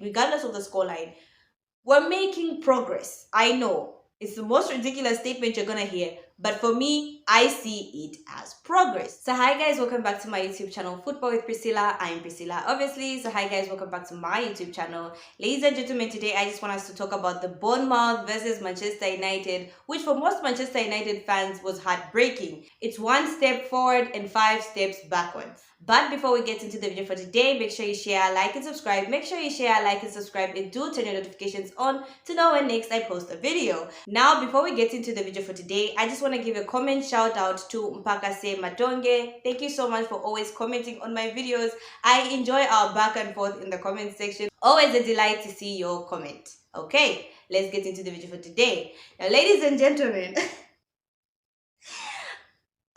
regardless of the scoreline, we're making progress. I know it's the most ridiculous statement you're gonna hear, but for me, I see it as progress. So hi guys, welcome back to my YouTube channel, Football with Priscilla. I'm Priscilla, obviously. So hi guys, welcome back to my YouTube channel. Ladies and gentlemen, today I just want us to talk about the Bournemouth versus Manchester United, which for most Manchester United fans was heartbreaking. It's one step forward and 5 steps backwards. But before we get into the video for today, make sure you share, like, and subscribe. Make sure you share, like, and subscribe, and do turn your notifications on to know when next I post a video. Now, before we get into the video for today, I just want to give a comment shout out to Mpakase Matonge. Thank you so much for always commenting on my videos. I enjoy our back and forth in the comment section. Always a delight to see your comment. Okay, let's get into the video for today. Now, ladies and gentlemen,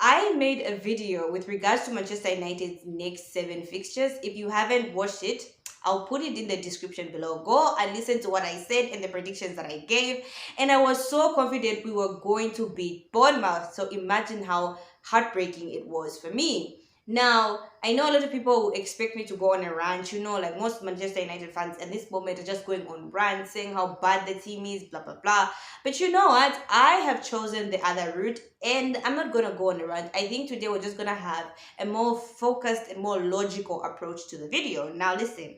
I made a video with regards to Manchester United's next 7 fixtures. If you haven't watched it, I'll put it in the description below. Go and listen to what I said and the predictions that I gave. And I was so confident we were going to beat Bournemouth. So imagine how heartbreaking it was for me. Now, I know a lot of people expect me to go on a rant, like most Manchester United fans at this moment are just going on rants, saying how bad the team is, blah, blah, blah. But you know what? I have chosen the other route and I'm not going to go on a rant. I think today we're just going to have a more focused and more logical approach to the video. Now, listen.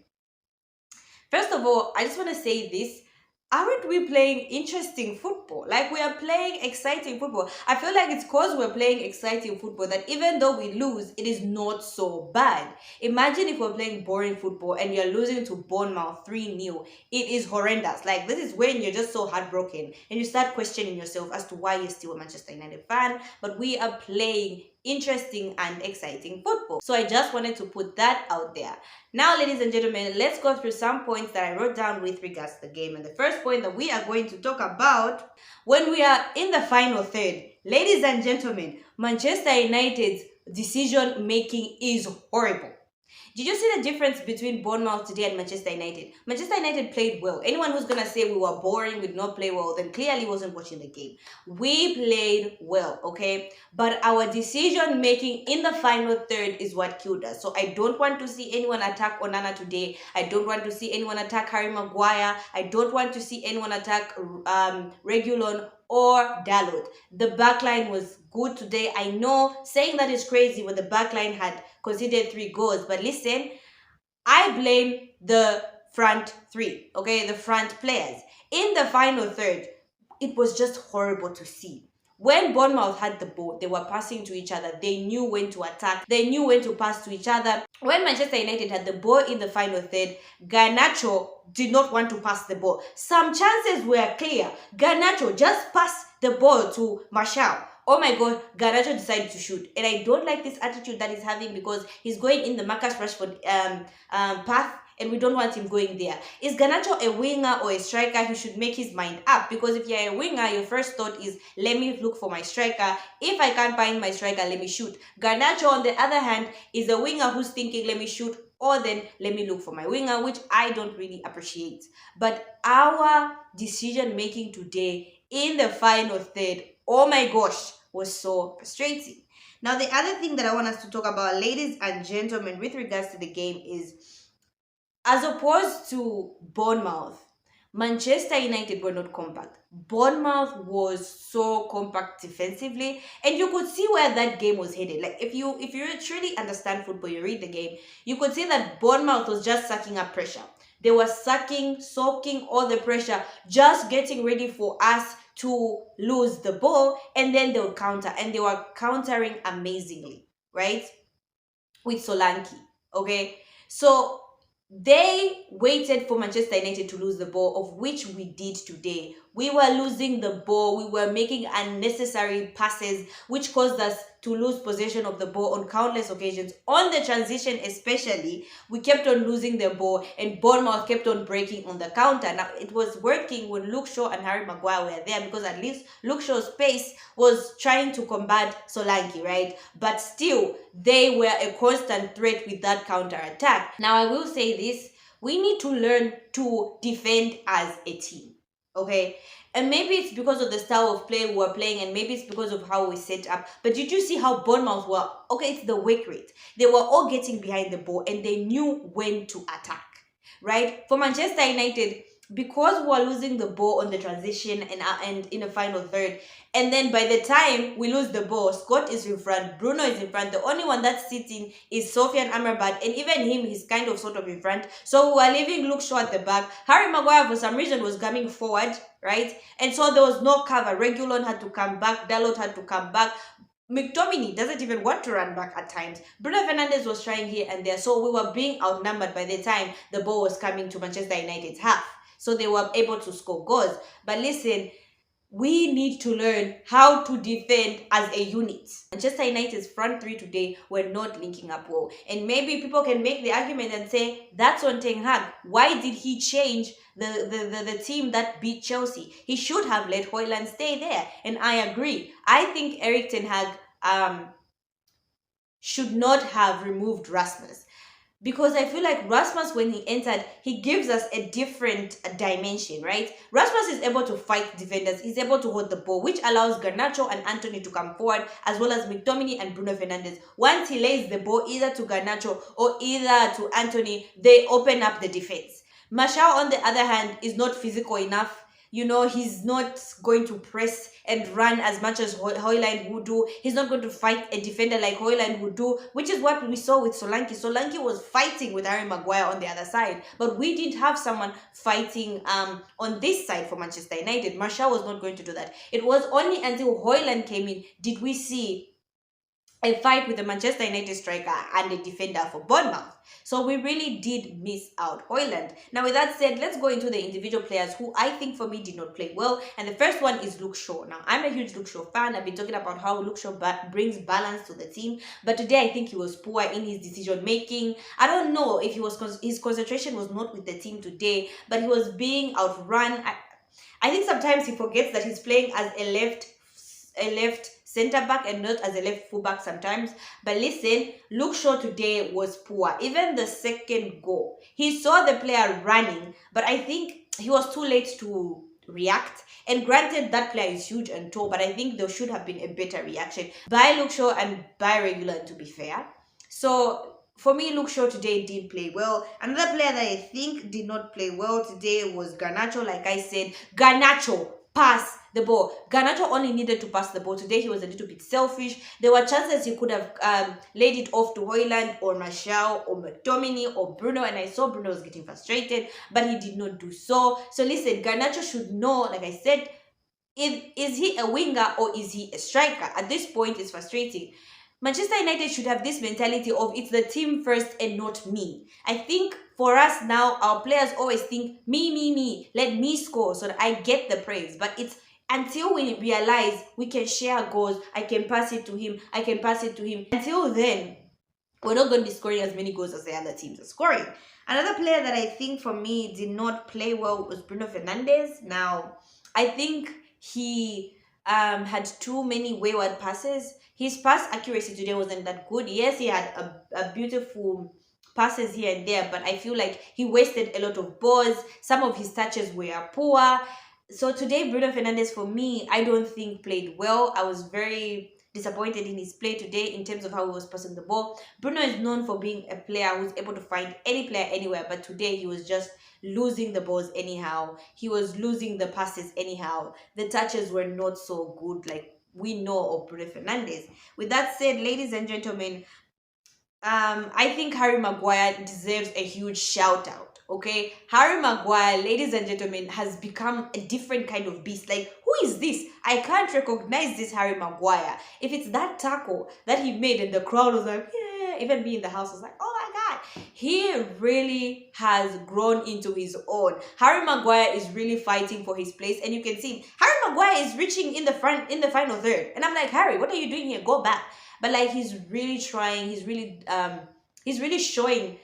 First of all, I just want to say this. Aren't we playing interesting football? Like, we are playing exciting football. I feel like it's because we're playing exciting football that even though we lose, it is not so bad. Imagine if we're playing boring football and you're losing to Bournemouth 3-0. It is horrendous. Like, this is when you're just so heartbroken and you start questioning yourself as to why you're still a Manchester United fan. But we are playing interesting and exciting football. So I just wanted to put that out there. Now, ladies and gentlemen, let's go through some points that I wrote down with regards to the game. And the first point that we are going to talk about, when we are in the final third, ladies and gentlemen, Manchester United's decision making is horrible. Did you see the difference between Bournemouth today and Manchester United? Manchester United played well. Anyone who's going to say we were boring, we did not play well, then clearly wasn't watching the game. We played well, okay? But our decision making in the final third is what killed us. So I don't want to see anyone attack Onana today. I don't want to see anyone attack Harry Maguire. I don't want to see anyone attack Regulon or Dalot. The backline was good today. I know saying that is crazy when the backline had conceded 3 goals, but listen, I blame the front 3, okay, the front players. In the final third, it was just horrible to see. When Bournemouth had the ball, they were passing to each other. They knew when to attack. They knew when to pass to each other. When Manchester United had the ball in the final third, Garnacho did not want to pass the ball. Some chances were clear. Garnacho just passed the ball to Martial. Oh my God, Garnacho decided to shoot. And I don't like this attitude that he's having because he's going in the Marcus Rashford path and we don't want him going there. Is Garnacho a winger or a striker? He should make his mind up, because if you're a winger, your first thought is, let me look for my striker. If I can't find my striker, let me shoot. Garnacho, on the other hand, is a winger who's thinking, let me shoot, or then let me look for my winger, which I don't really appreciate. But our decision making today in the final third, oh my gosh, was so frustrating. Now, the other thing that I want us to talk about, ladies and gentlemen, with regards to the game is, as opposed to Bournemouth, Manchester United were not compact. Bournemouth was so compact defensively, and you could see where that game was headed. Like, if you truly understand football, you read the game, you could see that Bournemouth was just sucking up pressure. They were soaking all the pressure, just getting ready for us to lose the ball, and then they'll counter, and they were countering amazingly, right? With Solanke, okay? So they waited for Manchester United to lose the ball, of which we did today. We were losing the ball. We were making unnecessary passes, which caused us to lose possession of the ball on countless occasions. On the transition especially, we kept on losing the ball, and Bournemouth kept on breaking on the counter. Now, it was working when Luke Shaw and Harry Maguire were there, because at least Luke Shaw's pace was trying to combat Solanke, right? But still, they were a constant threat with that counter attack. Now, I will say this. We need to learn to defend as a team. Okay, and maybe it's because of the style of play we're playing, and maybe it's because of how we set up. But did you see how Bournemouth were? Okay, it's the work rate. They were all getting behind the ball, and they knew when to attack. right? For Manchester United, because we are losing the ball on the transition and in the final third, and then by the time we lose the ball, Scott is in front, Bruno is in front. The only one that's sitting is Sofian Amrabat, and even him, he's kind of sort of in front. So we are leaving Luke Shaw at the back. Harry Maguire, for some reason, was coming forward, right? And so there was no cover. Regulon had to come back, Dalot had to come back. McTominay doesn't even want to run back at times. Bruno Fernandes was trying here and there. So we were being outnumbered by the time the ball was coming to Manchester United's half. So they were able to score goals. But listen, we need to learn how to defend as a unit. Manchester United's front three today were not linking up well. And maybe people can make the argument and say, that's on Ten Hag. Why did he change the team that beat Chelsea? He should have let Højlund stay there. And I agree. I think Erik Ten Hag should not have removed Rasmus. Because I feel like Rasmus, when he entered, he gives us a different dimension, right? Rasmus is able to fight defenders. He's able to hold the ball, which allows Garnacho and Anthony to come forward, as well as McTominay and Bruno Fernandes. Once he lays the ball either to Garnacho or either to Anthony, they open up the defense. Martial, on the other hand, is not physical enough. You know, he's not going to press and run as much as Højlund would do. He's not going to fight a defender like Højlund would do, which is what we saw with Solanke. Solanke was fighting with Harry Maguire on the other side, but we didn't have someone fighting on this side for Manchester United. Martial was not going to do that. It was only until Højlund came in did we see a fight with the Manchester United striker and a defender for Bournemouth. So we really did miss out Højlund. Now with that said, let's go into the individual players who I think for me did not play well. And the first one is Luke Shaw. Now I'm a huge Luke Shaw fan. I've been talking about how Luke Shaw brings balance to the team. But today I think he was poor in his decision making. I don't know if his concentration was not with the team today, but he was being outrun. I think sometimes he forgets that he's playing as a left center back and not as a left full back sometimes. But listen, Luke Shaw today was poor. Even the second goal, he saw the player running, but I think he was too late to react. And granted, that player is huge and tall, but I think there should have been a better reaction by Luke Shaw and by Regulon, to be fair. So for me, Luke Shaw today did play well. Another player that I think did not play well today was Garnacho. Like I said, Garnacho, pass the ball. Garnacho only needed to pass the ball. Today he was a little bit selfish. There were chances he could have laid it off to Højlund or Martial or McTominay or Bruno, and I saw Bruno was getting frustrated, but he did not do so. So listen, Garnacho should know, like I said, is he a winger or is he a striker? At this point, it's frustrating. Manchester United should have this mentality of it's the team first and not me. I think for us now, our players always think me, let me score so that I get the praise. But it's until we realize we can share goals, I can pass it to him, I can pass it to him. Until then, we're not going to be scoring as many goals as the other teams are scoring. Another player that I think for me did not play well was Bruno Fernandes. Now, I think he had too many wayward passes. His pass accuracy today wasn't that good. Yes, he had a beautiful passes here and there, but I feel like he wasted a lot of balls. Some of his touches were poor. So today, Bruno Fernandes, for me, I don't think played well. I was very disappointed in his play today in terms of how he was passing the ball. Bruno is known for being a player who's able to find any player anywhere, but today he was just losing the balls anyhow. He was losing the passes anyhow. The touches were not so good like we know of Bruno Fernandes. With that said, ladies and gentlemen, I think Harry Maguire deserves a huge shout out. Okay, Harry Maguire, ladies and gentlemen, has become a different kind of beast. Like, who is this? I can't recognize this Harry Maguire. If it's that tackle that he made and the crowd was like, yeah, even me in the house was like, oh my God. He really has grown into his own. Harry Maguire is really fighting for his place, and you can see Harry Maguire is reaching in the final third. And I'm like, Harry, what are you doing here? Go back. But like, he's really trying, he's really showing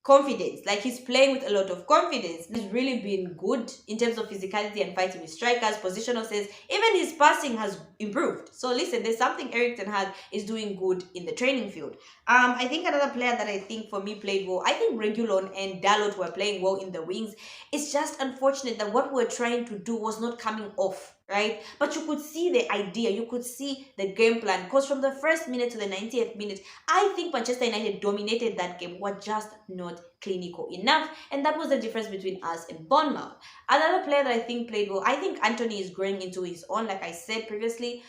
confidence. Like, he's playing with a lot of confidence. He's really been good in terms of physicality and fighting with strikers, positional sense. Even his passing has improved. So listen, there's something Erik Ten Hag is doing good in the training field. I think another player that I think for me played well, I think Regulon and Dalot were playing well in the wings. It's just unfortunate that what we're trying to do was not coming off. right? But you could see the idea, you could see the game plan. Because from the first minute to the 90th minute, I think Manchester United dominated that game, were just not clinical enough. And that was the difference between us and Bournemouth. Another player that I think played well, I think Anthony is growing into his own, like I said previously.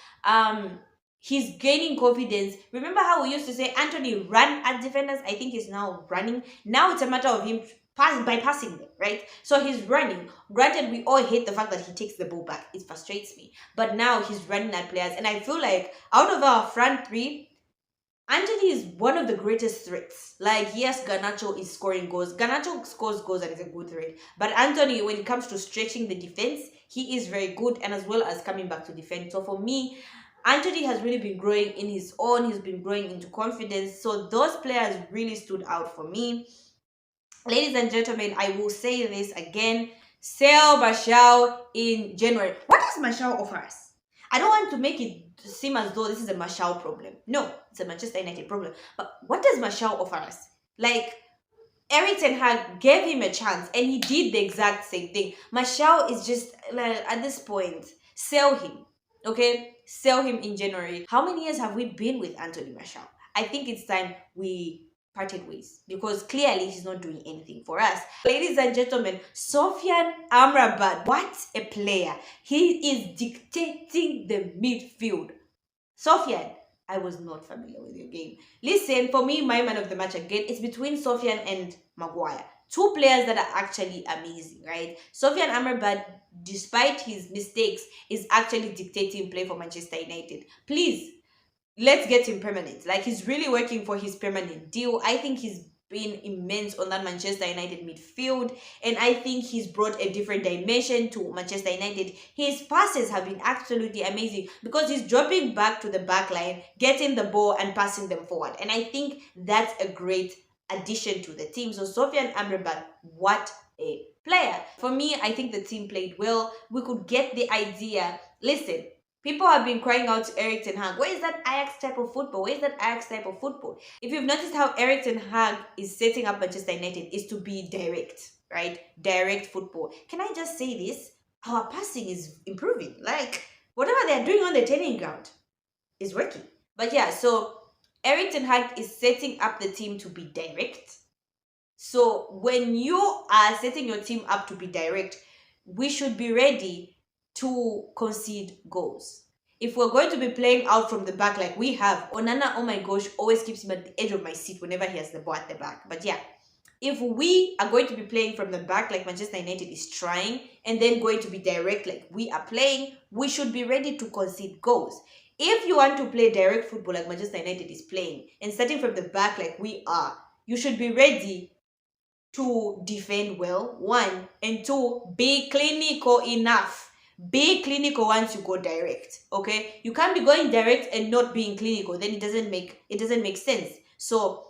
He's gaining confidence. Remember how we used to say Anthony ran at defenders? I think he's now running. Now it's a matter of him bypassing them, right? So he's running. Granted, we all hate the fact that he takes the ball back. It frustrates me. But now he's running at players. And I feel like out of our front three, Anthony is one of the greatest threats. Like, yes, Garnacho is scoring goals. Garnacho scores goals and is a good threat. But Anthony, when it comes to stretching the defense, he is very good, and as well as coming back to defend. So for me, Anthony has really been growing in his own. He's been growing into confidence. So those players really stood out for me. Ladies and gentlemen, I will say this again. Sell Martial in January. What does Martial offer us? I don't want to make it seem as though this is a Martial problem. No, it's a Manchester United problem. But what does Martial offer us? Like, Eric Ten Hag gave him a chance and he did the exact same thing. Martial is just, like, at this point, sell him. Okay? Sell him in January. How many years have we been with Anthony Martial? I think it's time we parted ways, because clearly he's not doing anything for us. Ladies and gentlemen, Sofyan Amrabat, what a player. He is dictating the midfield. Sofyan, I was not familiar with your game. Listen, for me, my man of the match again, it's between Sofyan and Maguire. Two players that are actually amazing, right? Sofyan Amrabat, despite his mistakes, is actually dictating play for Manchester United. Please, let's get him permanent. Like, he's really working for his permanent deal. I think he's been immense on that Manchester United midfield, and I think he's brought a different dimension to Manchester United. His passes have been absolutely amazing because he's dropping back to the back line, getting the ball and passing them forward, and I think that's a great addition to the team. So Sofyan Amrabat, what a player. For me, I think the team played well. We could get the idea. Listen, people have been crying out to Eric Ten Hag. Where is that Ajax type of football? Where is that Ajax type of football? If you've noticed how Eric Ten Hag is setting up Manchester United is to be direct, right? Direct football. Can I just say this? Our passing is improving. Like, whatever they're doing on the training ground is working. But yeah, so Eric Ten Hag is setting up the team to be direct. So when you are setting your team up to be direct, we should be ready to concede goals. If we're going to be playing out from the back like we have, Onana, oh my gosh, always keeps him at the edge of my seat whenever he has the ball at the back. But yeah, if we are going to be playing from the back like Manchester United is trying, and then going to be direct like we are playing, we should be ready to concede goals. If you want to play direct football like Manchester United is playing, and starting from the back like we are, you should be ready to defend well, one, and two, be clinical enough. Be clinical once you go direct. Okay, you can't be going direct and not being clinical. Then it doesn't make sense. So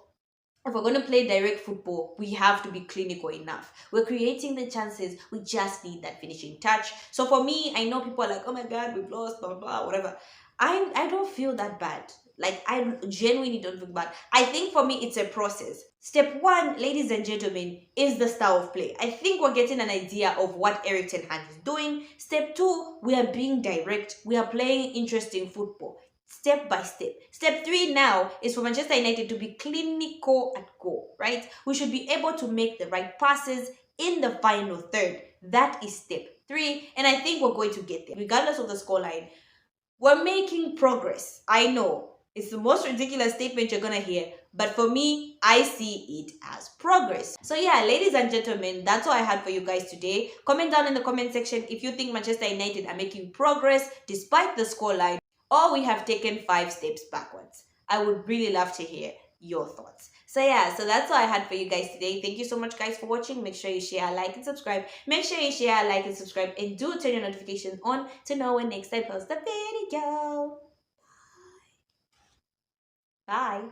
if we're going to play direct football, we have to be clinical enough. We're creating the chances. We just need that finishing touch. So for me, I know people are like, oh my God, we've lost, blah, blah, blah, whatever. I don't feel that bad. Like, I genuinely don't feel bad. I think for me, it's a process. Step one, ladies and gentlemen, is the style of play. I think we're getting an idea of what Eric Ten Hag is doing. Step two, we are being direct. We are playing interesting football, step by step. Step three now is for Manchester United to be clinical at goal, right? We should be able to make the right passes in the final third. That is step three, and I think we're going to get there. Regardless of the scoreline, we're making progress. I know it's the most ridiculous statement you're gonna hear, but for me, I see it as progress. So yeah, ladies and gentlemen, that's all I had for you guys today. Comment down in the comment section if you think Manchester United are making progress despite the scoreline, or we have taken 5 steps backwards. I would really love to hear your thoughts. So yeah, so that's all I had for you guys today. Thank you so much guys for watching. Make sure you share, like, and subscribe. Make sure you share, like, and subscribe, and do turn your notifications on to know when next I post a video. Bye.